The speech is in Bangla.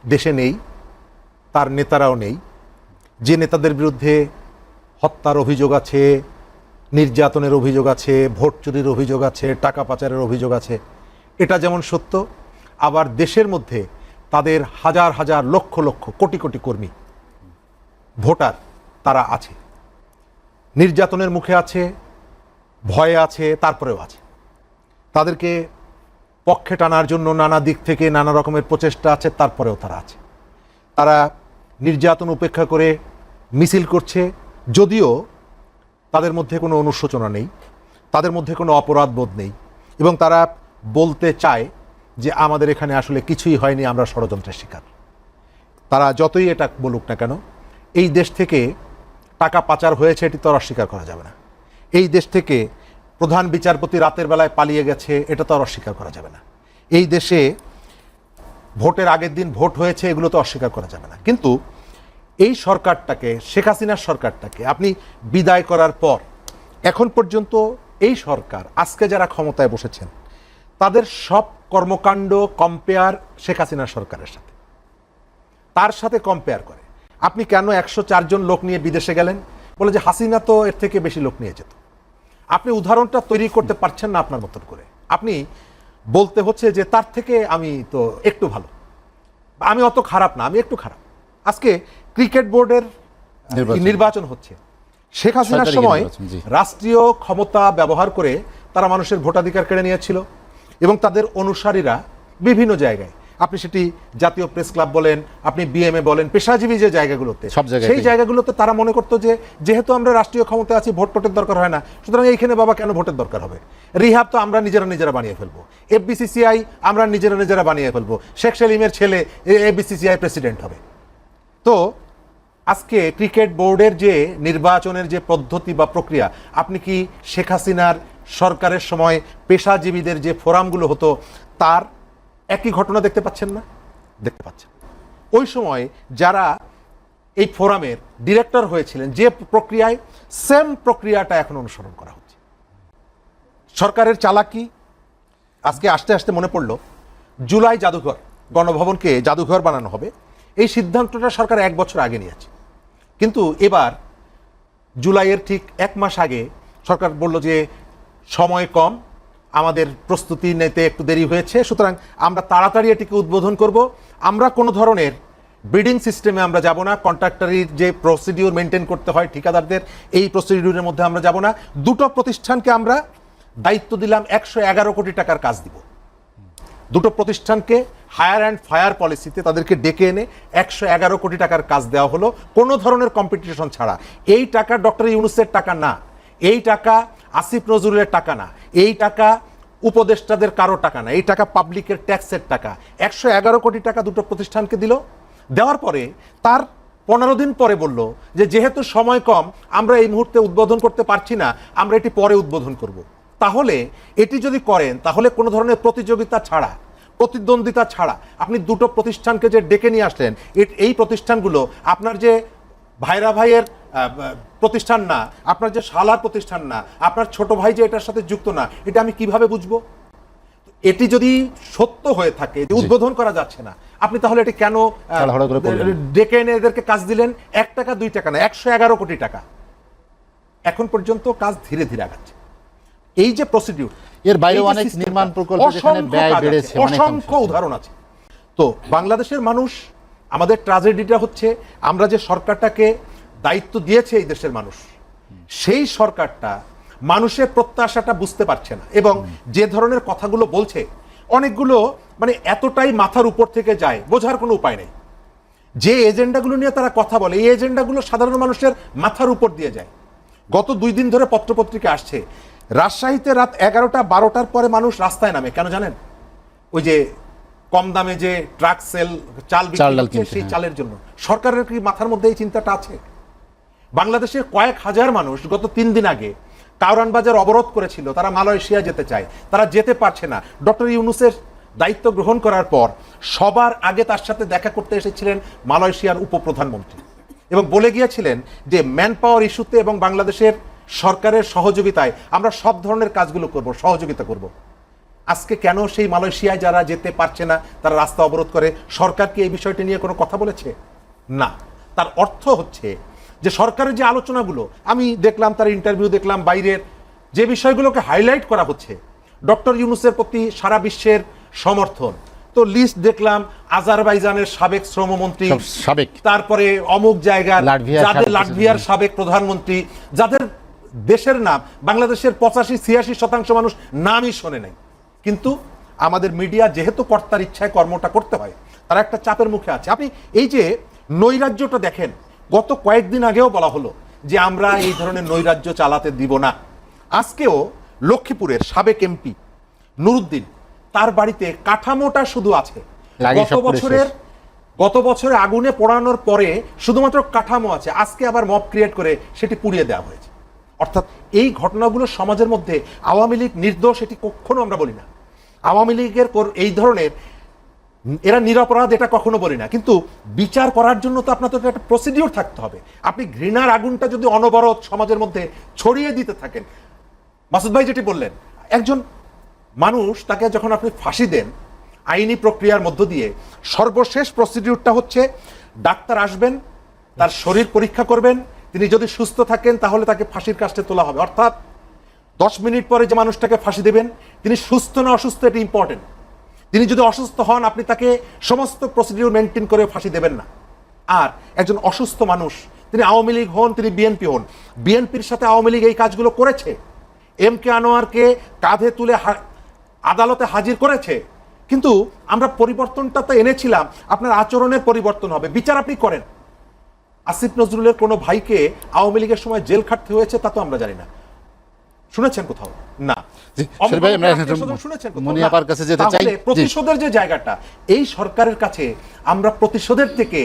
দেশে নেই, তার নেতারাও নেই। যে নেতাদের বিরুদ্ধে হত্যার অভিযোগ আছে, নির্যাতনের অভিযোগ আছে, ভোট চুরির অভিযোগ আছে, টাকা পাচারের অভিযোগ আছে, এটা যেমন সত্য, আবার দেশের মধ্যে তাদের হাজার হাজার লক্ষ লক্ষ কোটি কোটি কর্মী ভোটার তারা আছে, নির্যাতনের মুখে আছে, ভয়ে আছে, তারপরেও আছে। তাদেরকে পক্ষে টানার জন্য নানা দিক থেকে নানা রকমের প্রচেষ্টা আছে, তারপরেও তারা আছে। তারা নির্যাতন উপেক্ষা করে মিছিল করছে, যদিও তাদের মধ্যে কোনো অনুশোচনা নেই, তাদের মধ্যে কোনো অপরাধ বোধ নেই, এবং তারা বলতে চায় যে আমাদের এখানে আসলে কিছুই হয়নি, আমরা ষড়যন্ত্রের শিকার। তারা যতই এটা বলুক না কেন, এই দেশ থেকে টাকা পাচার হয়েছে এটি তো আর অস্বীকার করা যাবে না। এই দেশ থেকে প্রধান বিচারপতি রাতের বেলায় পালিয়ে গেছে, এটা তো আর অস্বীকার করা যাবে না। এই দেশে ভোটের আগের দিন ভোট হয়েছে, এগুলো তো অস্বীকার করা যাবে না। কিন্তু এই সরকারটাকে, শেখ হাসিনার সরকারটাকে আপনি বিদায় করার পর এখন পর্যন্ত এই সরকার, আজকে যারা ক্ষমতায় বসেছেন, তাদের সব কর্মকাণ্ড কম্পেয়ার শেখ হাসিনার সরকারের সাথে, তার সাথে কম্পেয়ার করে। আপনি কেন 104 জন লোক নিয়ে বিদেশে গেলেন? বলে যে হাসিনা তো এর থেকে বেশি লোক নিয়ে যেত। আপনি উদাহরণটা তৈরি করতে পারছেন না আপনার মতন করে। আপনি বলতে হচ্ছে যে তার থেকে আমি তো একটু ভালো, আমি অত খারাপ না, আমি একটু খারাপ। আজকে ক্রিকেট বোর্ডের নির্বাচন হচ্ছে, শেখ হাসিনার সময় রাষ্ট্রীয় ক্ষমতা ব্যবহার করে তারা মানুষের ভোটাধিকার কেড়ে নিয়েছিল, এবং তাদের অনুসারীরা বিভিন্ন জায়গায়, আপনি সেটি জাতীয় প্রেস ক্লাব বলেন, আপনি বিএমএ বলেন, পেশাজীবী যে জায়গাগুলোতে, সেই জায়গাগুলোতে তারা মনে করতো যে যেহেতু আমরা রাষ্ট্রীয় ক্ষমতা আছি, ভোট টোটের দরকার হয় না, সুতরাং এইখানে বাবা কেন ভোটের দরকার হবে? রিহাব তো আমরা নিজেরা বানিয়ে ফেলবো, এফবিসিসিআই আমরা নিজেরা বানিয়ে ফেলবো, শেখ সেলিমের ছেলে এফবিসিসিআই প্রেসিডেন্ট হবে। তো আজকে ক্রিকেট বোর্ডের যে নির্বাচনের যে পদ্ধতি বা প্রক্রিয়া, আপনি কি শেখ হাসিনার সরকারের সময় পেশাজীবীদের যে ফোরামগুলো হতো তার একই ঘটনা দেখতে পাচ্ছেন না? দেখতে পাচ্ছেন। ওই সময় যারা এই ফোরামের ডিরেক্টর হয়েছিলেন, যে প্রক্রিয়ায়, সেম প্রক্রিয়াটা এখন অনুসরণ করা হচ্ছে। সরকারের চালাকি আজকে আস্তে আস্তে মনে পড়লো, জুলাই জাদুঘর, গণভবনকে জাদুঘর বানানো হবে, এই সিদ্ধান্তটা সরকার 1 বছর আগে নিয়েছে। কিন্তু এবার জুলাইয়ের ঠিক 1 মাস আগে সরকার বলল যে সময় কম, আমাদের প্রস্তুতি নিতে একটু দেরি হয়েছে, সুতরাং আমরা তাড়াতাড়ি এটিকে উদ্বোধন করব। আমরা কোনো ধরনের বিডিং সিস্টেমে আমরা যাব না, কন্ট্রাক্টরির যে প্রসিডিউর মেনটেন করতে হয় ঠিকাদারদের, এই প্রসিডিউরের মধ্যে আমরা যাব না। 2টো প্রতিষ্ঠানকে আমরা দায়িত্ব দিলাম, 111 কোটি টাকার কাজ দিব। 2টো প্রতিষ্ঠানকে হায়ার অ্যান্ড ফায়ার পলিসিতে তাদেরকে ডেকে এনে 111 কোটি টাকার কাজ দেওয়া হলো, কোনো ধরনের কম্পিটিশন ছাড়া। এই টাকা ডক্টর ইউনূসের টাকা না, এই টাকা আসিফ নজরুলের টাকা না, এই টাকা উপদেষ্টাদের কারো টাকা না, এই টাকা পাবলিকের ট্যাক্সের টাকা। 111 কোটি টাকা 2টো প্রতিষ্ঠানকে দিল। দেওয়ার পরে তার 15 দিন পরে বলল যে যেহেতু সময় কম, আমরা এই মুহূর্তে উদ্বোধন করতে পারছি না, আমরা এটি পরে উদ্বোধন করব। তাহলে এটি যদি করেন, তাহলে কোনো ধরনের প্রতিযোগিতা ছাড়া, প্রতিদ্বন্দ্বিতা ছাড়া আপনি 2টো প্রতিষ্ঠানকে যে ডেকে নিয়ে আসলেন, এই প্রতিষ্ঠানগুলো আপনার যে ভাইরা ভাইয়ের প্রতিষ্ঠান না, আপনার যে শালার প্রতিষ্ঠান না, আপনার ছোট ভাই যে এটার সাথে যুক্ত না, এটা আমি কিভাবে বুঝবো? এটি যদি সত্য হয়ে থাকে যে উদ্বোধন করা যাচ্ছে না, আপনি তাহলে এটি কেন ডেকে এনে এদেরকে কাজ দিলেন? 1 টাকা 2 টাকা না, 111 কোটি টাকা। এখন পর্যন্ত কাজ ধীরে ধীরে আগাচ্ছে। এই যে প্রসিডিউর, এর বাইরে অনেক নির্মাণ প্রকল্প যেখানে ব্যয় বেড়েছে, অসংখ্য উদাহরণ আছে। তো বাংলাদেশের মানুষ, আমাদের ট্র্যাজেডিটা হচ্ছে আমরা যে সরকারটাকে দায়িত্ব দিয়েছে এই দেশের মানুষ, সেই সরকারটা মানুষের প্রত্যাশাটা বুঝতে পারছে না, এবং যে ধরনের কথাগুলো বলছে অনেকগুলো মানে এতটাই মাথার উপর থেকে যায়, বোঝার কোনো উপায় নেই। যে এজেন্ডাগুলো নিয়ে তারা কথা বলে, এই এজেন্ডাগুলো সাধারণ মানুষের মাথার উপর দিয়ে যায়। গত 2 দিন ধরে পত্রপত্রিকা আসছে, রাজশাহীতে রাত 11টা-12টার পরে মানুষ রাস্তায় নামে, কেন জানেন? ওই যে কম দামে যে ট্রাক সেল চাল বিক্রি হচ্ছে, সেই চালের জন্য। সরকারের কি মাথার মধ্যে এই চিন্তাটা আছে? বাংলাদেশের কয়েক হাজার মানুষ গত 3 দিন আগে কাউরান বাজার অবরোধ করেছিল, তারা মালয়েশিয়া যেতে চায়, তারা যেতে পারছে না। ডক্টর ইউনূসের দায়িত্ব গ্রহণ করার পর সবার আগে তার সাথে দেখা করতে এসেছিলেন মালয়েশিয়ার উপপ্রধানমন্ত্রী, এবং বলে গিয়েছিলেন যে ম্যান পাওয়ার ইস্যুতে এবং বাংলাদেশের সরকারের সহযোগিতায় আমরা সব ধরনের কাজগুলো করব, সহযোগিতা করব। আজকে কেন সেই মালয়েশিয়ায় যারা যেতে পারছে না তারা রাস্তা অবরোধ করে, সরকার কি এই বিষয়টি নিয়ে কোনো কথা বলেছে? না। তার অর্থ হচ্ছে যে সরকারের যে আলোচনাগুলো আমি দেখলাম, তার ইন্টারভিউ দেখলাম, বাইরের যে বিষয়গুলোকে হাইলাইট করা হচ্ছে, ডক্টর ইউনূসের প্রতি সারা বিশ্বের সমর্থন, তো লিস্ট দেখলাম আজারবাইজানের সাবেক শ্রমমন্ত্রী, সাবেক, তারপরে অমুক জায়গার যাদের লাটভিয়ার সাবেক প্রধানমন্ত্রী, যাদের দেশের নাম বাংলাদেশের 85-86% মানুষ নামই শোনে নাই, কিন্তু আমাদের মিডিয়া যেহেতু কর্তার ইচ্ছায় কর্মটা করতে হয়, তারা একটা চাপের মুখে আছে। আপনি এই যে নৈরাজ্যটা দেখেন, গত কয়েকদিন আগেও বলা হলো যে আমরা এই ধরনের নৈরাজ্য চালাতে দিব না। আজকেও লক্ষ্মীপুরের সাবেক এমপি নুরুদ্দিন, তার বাড়িতে কাঠামোটা শুধু আছে, গত বছরের আগুনে পোড়ানোর পরে শুধুমাত্র কাঠামো আছে, আজকে আবার মব ক্রিয়েট করে সেটি পুড়িয়ে দেওয়া হয়েছে। অর্থাৎ এই ঘটনাগুলো সমাজের মধ্যে আওয়ামী লীগ নির্দোষ এটি কখনো আমরা বলি না, আওয়ামী লীগের এই ধরনের এরা নিরপরাধ এটা কখনো বলি না, কিন্তু বিচার করার জন্য তো আপনার তো একটা প্রসিডিওর থাকতে হবে। আপনি ঘৃণার আগুনটা যদি অনবরত সমাজের মধ্যে ছড়িয়ে দিতে থাকেন, মাসুদ ভাই যেটি বললেন, একজন মানুষ তাকে যখন আপনি ফাঁসি দেন আইনি প্রক্রিয়ার মধ্য দিয়ে, সর্বশেষ প্রসিডিউরটা হচ্ছে ডাক্তার আসবেন, তার শরীর পরীক্ষা করবেন, তিনি যদি সুস্থ থাকেন তাহলে তাকে ফাঁসির কাস্টে তোলা হবে। অর্থাৎ 10 মিনিট পরে যে মানুষটাকে ফাঁসি দেবেন তিনি সুস্থ না অসুস্থ এটি ইম্পর্টেন্ট। তিনি যদি অসুস্থ হন আপনি তাকে সমস্ত প্রসিডিউর মেনটেন করে ফাঁসি দেবেন না। আর একজন অসুস্থ মানুষ, তিনি আওয়ামী লীগ হন, তিনি বিএনপি হন, বিএনপির সাথে আওয়ামী লীগ এই কাজগুলো করেছে, এম কে আনোয়ারকে কাঁধে তুলে আদালতে হাজির করেছে, কিন্তু আমরা পরিবর্তনটা তো এনেছিলাম, আপনার আচরণের পরিবর্তন হবে, বিচার আপনি করেন। আসিফ নজরুলের কোনো ভাইকে আওয়ামী লীগের সময় জেল খাটতে হয়েছে তা তো আমরা জানি না, শুনেছেন কোথাও? না। প্রতিশোধের যে জায়গাটা, এই সরকারের কাছে আমরা প্রতিশোধের থেকে